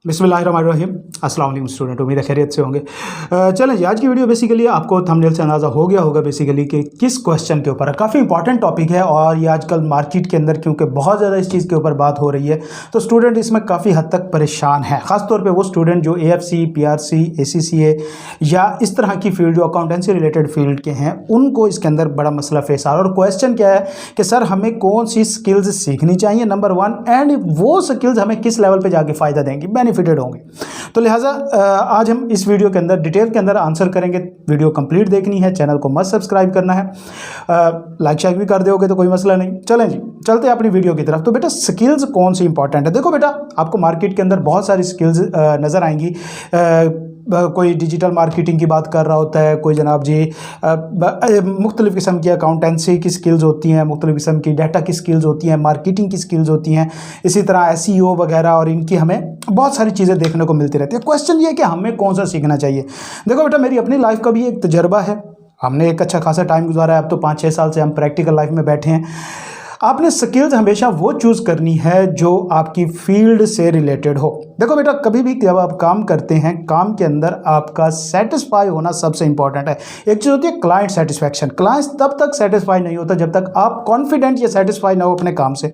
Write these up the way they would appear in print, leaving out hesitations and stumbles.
बिस्मिल्लाहिर्रहमानिर्रहीम। अस्सलाम वालेकुम स्टूडेंट, उम्मीद है खैरियत से होंगे। चलें जी, आज की वीडियो बेसिकली आपको थंबनेल से अंदाज़ा हो गया होगा बेसिकली कि किस क्वेश्चन के ऊपर है। काफ़ी इंपॉर्टेंट टॉपिक है और ये आजकल मार्केट के अंदर क्योंकि बहुत ज़्यादा इस चीज़ के ऊपर बात हो रही है तो स्टूडेंट इसमें काफ़ी हद तक परेशान है। ख़ासतौर पर वो स्टूडेंट जो AFC, PRC, ACCA या इस तरह की फील्ड जो अकाउंटेंसी रिलेटेड फील्ड के हैं उनको इसके अंदर बड़ा मसला फेस आ रहा है। और क्वेश्चन क्या है कि सर हमें कौन सी स्किल्स सीखनी चाहिए, नंबर 1, एंड वो स्किल्स हमें किस लेवल पे जाके फ़ायदा देंगी, बेनिफिटेड होंगे। तो लिहाजा आज हम इस वीडियो के अंदर डिटेल के अंदर आंसर करेंगे। वीडियो कंप्लीट देखनी है, चैनल को मस्ट सब्सक्राइब करना है, लाइक शेयर भी कर दोगे तो कोई मसला नहीं। चलें जी, चलते हैं अपनी वीडियो की तरफ। तो बेटा स्किल्स कौन सी इंपॉर्टेंट है? देखो बेटा, आपको मार्केट के अंदर बहुत सारी स्किल्स नज़र आएंगी। कोई डिजिटल मार्केटिंग की बात कर रहा होता है, कोई जनाब जी मुख्तलिफ़ किस्म की अकाउंटेंसी की स्किल्स होती हैं, मुख्तलिफ़ किस्म की डाटा की स्किल्स होती हैं, मार्केटिंग की स्किल्स होती हैं, इसी तरह SEO वगैरह, और इनकी हमें बहुत सारी चीज़ें देखने को मिलती रहती है। क्वेश्चन ये है कि हमें कौन सा सीखना चाहिए। देखो बेटा, मेरी अपनी लाइफ का भी एक तजर्बा है। हमने एक अच्छा खासा टाइम गुजारा है, अब तो 5-6 साल से हम प्रैक्टिकल लाइफ में बैठे हैं। आपने स्किल्स हमेशा वो चूज़ करनी है जो आपकी फील्ड से रिलेटेड हो। देखो बेटा, कभी भी जब आप काम करते हैं, काम के अंदर आपका सेटिस्फाई होना सबसे इंपॉर्टेंट है। एक चीज़ होती है क्लाइंट सेटिस्फैक्शन। क्लाइंट तब तक सेटिस्फाई नहीं होता जब तक आप कॉन्फिडेंट या सेटिस्फाई ना हो अपने काम से।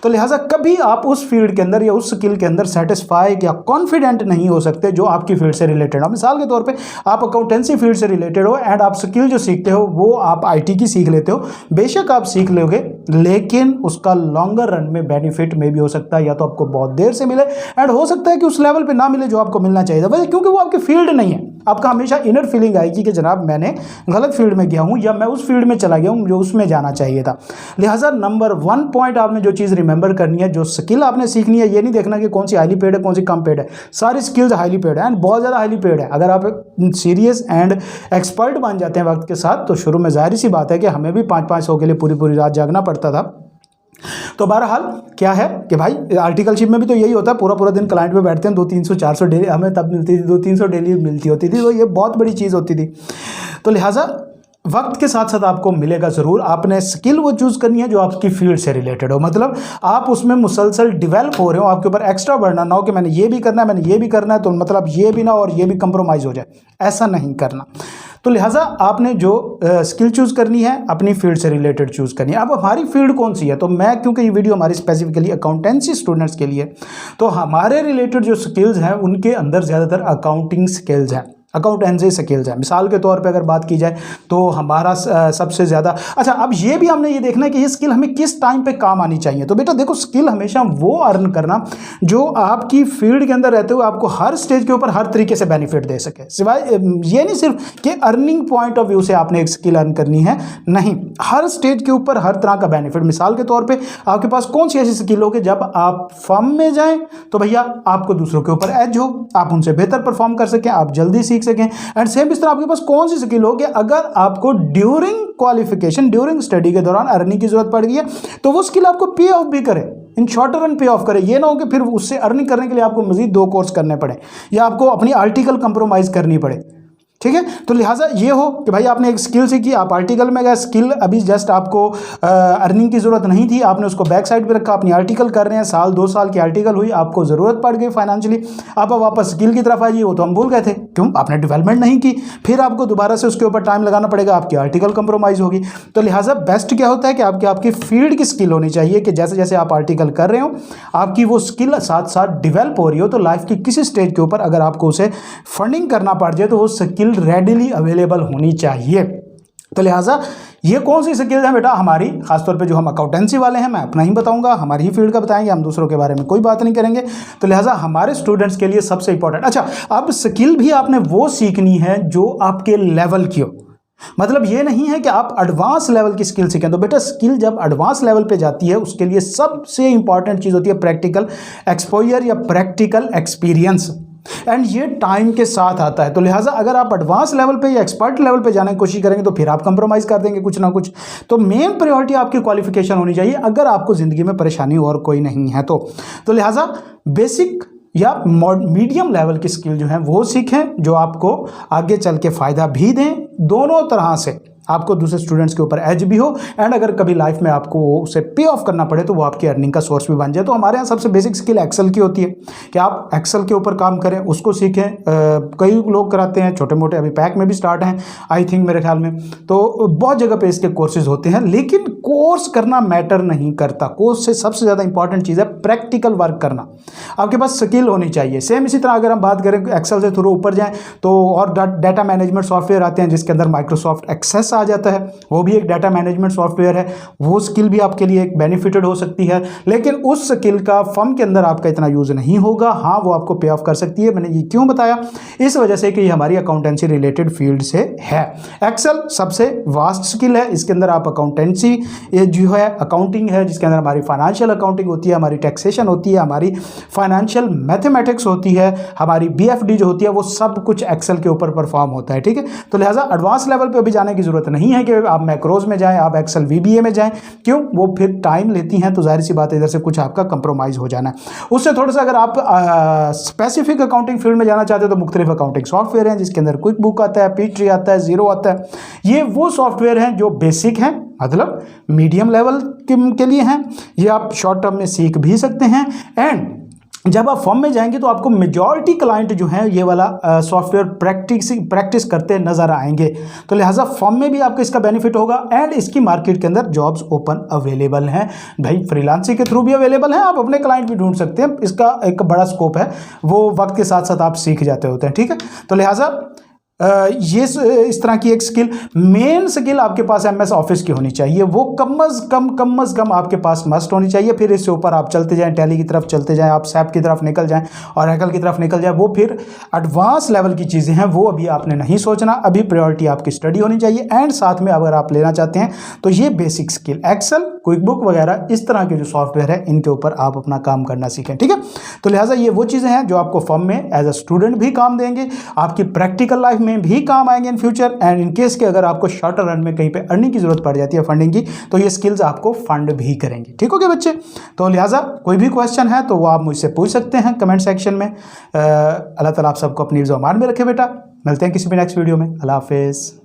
तो लिहाजा कभी आप उस फील्ड के अंदर या उस स्किल के अंदर सेटिस्फाई या कॉन्फिडेंट नहीं हो सकते जो आपकी फील्ड से रिलेटेड हो। मिसाल के तौर पे आप अकाउंटेंसी फील्ड से रिलेटेड हो एंड आप स्किल जो सीखते हो वो आप IT की सीख लेते हो। बेशक आप सीख लोगे, लेकिन उसका लॉन्गर रन में बेनिफिट में भी हो सकता है या तो आपको बहुत देर से मिले एंड हो सकता है कि उस लेवल पे ना मिले जो आपको मिलना चाहिए था, वजह क्योंकि वो आपकी फील्ड नहीं है। आपका हमेशा इनर फीलिंग आएगी कि जनाब मैंने गलत फील्ड में गया हूं या मैं उस फील्ड में चला गया हूं जो उसमें जाना चाहिए था। लिहाजा नंबर 1 पॉइंट आपने जो चीज़ रिमेंबर करनी है, जो स्किल आपने सीखनी है, ये नहीं देखना कि कौन सी हाईली पेड है कौन सी कम पेड है। सारी स्किल्स हाईली पेड है एंड बहुत ज़्यादा हाईली पेड है। अगर आप सीरियस एंड एक्सपर्ट बन जाते हैं वक्त के साथ तो शुरू में जाहिर सी बात है कि हमें भी 500 के लिए पूरी रात जागना पड़ता था। तो बहरहाल क्या है कि भाई आर्टिकलशिप में भी तो यही होता है, पूरा दिन क्लाइंट पे बैठते हैं, 200-300-400 डेली हमें तब मिलती थी, 200-300 डेली मिलती होती थी, तो ये बहुत बड़ी चीज़ होती थी। तो लिहाजा वक्त के साथ साथ आपको मिलेगा ज़रूर। आपने स्किल वो चूज़ करनी है जो आपकी फील्ड से रिलेटेड हो, मतलब आप उसमें मुसलसल डिवेल्प हो रहे हो, आपके ऊपर एक्स्ट्रा बर्डन ना हो कि मैंने ये भी करना है, मैंने ये भी करना है, तो मतलब ये भी ना और ये भी कंप्रोमाइज़ हो जाए, ऐसा नहीं करना। तो लिहाजा आपने जो स्किल चूज़ करनी है अपनी फील्ड से रिलेटेड चूज़ करनी है। अब हमारी फील्ड कौन सी है, तो मैं क्योंकि ये वीडियो हमारी स्पेसिफिकली अकाउंटेंसी स्टूडेंट्स के लिए, तो हमारे रिलेटेड जो स्किल्स हैं उनके अंदर ज़्यादातर अकाउंटिंग स्किल्स हैं, अकाउंटेंसी स्किल्स है। मिसाल के तौर पे अगर बात की जाए तो हमारा सबसे ज़्यादा अच्छा, अब ये भी हमने ये देखना है कि ये स्किल हमें किस टाइम पे काम आनी चाहिए। तो बेटा देखो, स्किल हमेशा वो अर्न करना जो आपकी फील्ड के अंदर रहते हुए आपको हर स्टेज के ऊपर हर तरीके से बेनिफिट दे सके। सिवाय ये नहीं सिर्फ कि अर्निंग पॉइंट ऑफ व्यू से आपने एक स्किल अर्न करनी है, नहीं, हर स्टेज के ऊपर हर तरह का बेनिफिट। मिसाल के तौर पर आपके पास कौन सी ऐसी स्किल हो कि जब आप फर्म में जाएँ तो भैया आपको दूसरों के ऊपर एज हो, आप उनसे बेहतर परफॉर्म कर सकें, आप जल्दी सीख सकें। एंड सेम इस तरह आपके पास कौन सी स्किल हो कि अगर आपको ड्यूरिंग क्वालिफिकेशन, ड्यूरिंग स्टडी के दौरान अर्निंग की जरूरत पड़ गई है तो वो स्किल आपको पे ऑफ भी करे, इन शॉर्ट रन पे ऑफ करे। ये ना हो कि फिर उससे अर्निंग करने के लिए आपको मजीद 2 कोर्स करने पड़े या आपको अपनी आर्टिकल कंप्रोमाइज़ करनी पड़े। ठीक है, तो लिहाजा ये हो कि भाई आपने एक स्किल सीखी, आप आर्टिकल में गए, स्किल अभी जस्ट आपको अर्निंग की ज़रूरत नहीं थी, आपने उसको बैक साइड पे रखा, अपनी आर्टिकल कर रहे हैं, 1-2 साल की आर्टिकल हुई, आपको ज़रूरत पड़ गई फाइनेंशियली, आप वापस स्किल की तरफ आइए, वो तो हम भूल गए थे, क्यों, आपने डेवलपमेंट नहीं की, फिर आपको दोबारा से उसके ऊपर टाइम लगाना पड़ेगा, आपकी आर्टिकल कंप्रोमाइज़ होगी। तो लिहाजा बेस्ट क्या होता है कि आपकी फील्ड की स्किल होनी चाहिए कि जैसे जैसे आप आर्टिकल कर रहे हो आपकी वो स्किल साथ साथ डिवेल्प हो रही हो, तो लाइफ की किसी स्टेज के ऊपर अगर आपको उसे फंडिंग करना पड़ जाए तो वो स्किल रेडिली अवेलेबल होनी चाहिए। तो लिहाजा ये कौन सी स्किल्स हैं बेटा हमारी, खासतौर पे जो हम अकाउंटेंसी वाले हैं, मैं अपना ही बताऊंगा, हमारी ही फील्ड का बताएंगे, हम दूसरों के बारे में कोई बात नहीं करेंगे। तो लिहाजा हमारे स्टूडेंट्स के लिए सबसे इंपॉर्टेंट, अच्छा अब स्किल भी आपने वो सीखनी है जो आपके लेवल की हो। मतलब ये नहीं है कि आप एडवांस लेवल की स्किल सीखें। तो बेटा स्किल जब एडवांस लेवल पे जाती है उसके लिए सबसे इंपॉर्टेंट चीज़ होती है प्रैक्टिकल एक्सपोजर या प्रैक्टिकल एक्सपीरियंस, एंड ये टाइम के साथ आता है। तो लिहाजा अगर आप एडवांस लेवल पे या एक्सपर्ट लेवल पे जाने की कोशिश करेंगे तो फिर आप कंप्रोमाइज़ कर देंगे कुछ ना कुछ। तो मेन प्रायोरिटी आपकी क्वालिफिकेशन होनी चाहिए अगर आपको ज़िंदगी में परेशानी और कोई नहीं है तो लिहाजा बेसिक या मीडियम लेवल की स्किल जो है वो सीखें जो आपको आगे चल के फ़ायदा भी दें, दोनों तरह से आपको दूसरे स्टूडेंट्स के ऊपर एज भी हो, एंड अगर कभी लाइफ में आपको उसे पे ऑफ करना पड़े तो वो आपकी अर्निंग का सोर्स भी बन जाए। तो हमारे यहाँ सबसे बेसिक स्किल एक्सेल की होती है कि आप एक्सेल के ऊपर काम करें, उसको सीखें। कई लोग कराते हैं, छोटे मोटे, अभी पैक में भी स्टार्ट हैं आई थिंक मेरे ख्याल में, तो बहुत जगह पे इसके कोर्सेज होते हैं। लेकिन कोर्स करना मैटर नहीं करता, कोर्स से सबसे ज़्यादा इंपॉर्टेंट चीज़ है प्रैक्टिकल वर्क करना। आपके पास स्किल होनी चाहिए। सेम इसी तरह अगर हम बात करें एक्सेल से थोड़ा ऊपर जाएं तो और डाटा मैनेजमेंट सॉफ्टवेयर आते हैं जिसके अंदर माइक्रोसॉफ्ट एक्सेस आ जाता है, वो भी एक डाटा मैनेजमेंट सॉफ्टवेयर है। वो स्किल भी आपके लिए एक बेनिफिटेड हो सकती है, लेकिन उस स्किल का फर्म के अंदर आपका इतना यूज़ नहीं होगा। हाँ, वो आपको पे ऑफ कर सकती है। मैंने ये क्यों बताया? इस वजह से कि ये हमारी अकाउंटेंसी रिलेटेड फील्ड से है। एक्सेल सबसे वास्ट स्किल है, इसके अंदर आप अकाउंटेंसी, ये जो है अकाउंटिंग है जिसके अंदर हमारी फाइनेंशियल अकाउंटिंग होती है, हमारी टैक्सेशन होती है, हमारी फाइनेंशियल मैथमेटिक्स होती है, हमारी BFD जो होती है, वो सब कुछ एक्सेल के ऊपर परफॉर्म होता है। ठीक है, तो लिहाजा एडवांस लेवल पे अभी जाने की जरूरत नहीं है कि आप मैक्रोज में जाएं, आप एक्सेल VBA में जाएं। क्यों? वो फिर टाइम लेती हैं, तो जाहिर सी बात है इधर से कुछ आपका कंप्रोमाइज़ हो जाना है। उससे थोड़ा सा अगर आप स्पेसिफिक अकाउंटिंग फील्ड में जाना चाहते हो तो मुख्तलिफ अकाउंटिंग सॉफ्टवेयर हैं जिसके अंदर क्विक बुक आता है, P3 आता है, जीरो आता है। ये वो सॉफ्टवेयर हैं जो बेसिक हैं, मतलब मीडियम लेवल के लिए हैं। ये आप शॉर्ट टर्म में सीख भी सकते हैं, एंड जब आप फॉर्म में जाएंगे तो आपको मेजॉरिटी क्लाइंट जो हैं ये वाला सॉफ्टवेयर प्रैक्टिस करते नजर आएंगे। तो लिहाजा फॉर्म में भी आपको इसका बेनिफिट होगा, एंड इसकी मार्केट के अंदर जॉब्स ओपन अवेलेबल हैं। भाई फ्रीलांसिंग के थ्रू भी अवेलेबल हैं, आप अपने क्लाइंट भी ढूंढ सकते हैं। इसका एक बड़ा स्कोप है, वो वक्त के साथ साथ आप सीख जाते होते हैं। ठीक है, तो लिहाजा ये इस तरह की एक स्किल, मेन स्किल आपके पास MS ऑफिस की होनी चाहिए। वो कम अज़ कम आपके पास मस्ट होनी चाहिए। फिर इससे ऊपर आप चलते जाएं, टैली की तरफ चलते जाएं, आप SAP की तरफ निकल जाएं, Oracle की तरफ निकल जाएं, वो फिर एडवांस लेवल की चीज़ें हैं, वो अभी आपने नहीं सोचना। अभी प्रायोरिटी आपकी स्टडी होनी चाहिए, एंड साथ में अगर आप लेना चाहते हैं तो ये basic skill Excel, QuickBooks वगैरह इस तरह के जो सॉफ्टवेयर है इनके ऊपर आप अपना काम करना सीखें। ठीक है, तो लिहाजा ये वो चीज़ें हैं जो आपको फर्म में एज अ स्टूडेंट भी काम देंगे, आपकी प्रैक्टिकल लाइफ में भी काम आएंगे in future, and in case के अगर आपको शॉर्ट रन में कहीं पे अर्निंग की जरूरत पड़ जाती है फंडिंग की, तो ये स्किल्स आपको फंड भी करेंगे। ठीक हो गया बच्चे? तो लिहाजा कोई भी क्वेश्चन है तो वो आप मुझसे पूछ सकते हैं कमेंट सेक्शन में। अल्लाह ताला आप सबको अपनी ज़ुबान में रखे बेटा। मिलते हैं किसी भी नेक्स्ट वीडियो में। अल्लाह हाफिज़।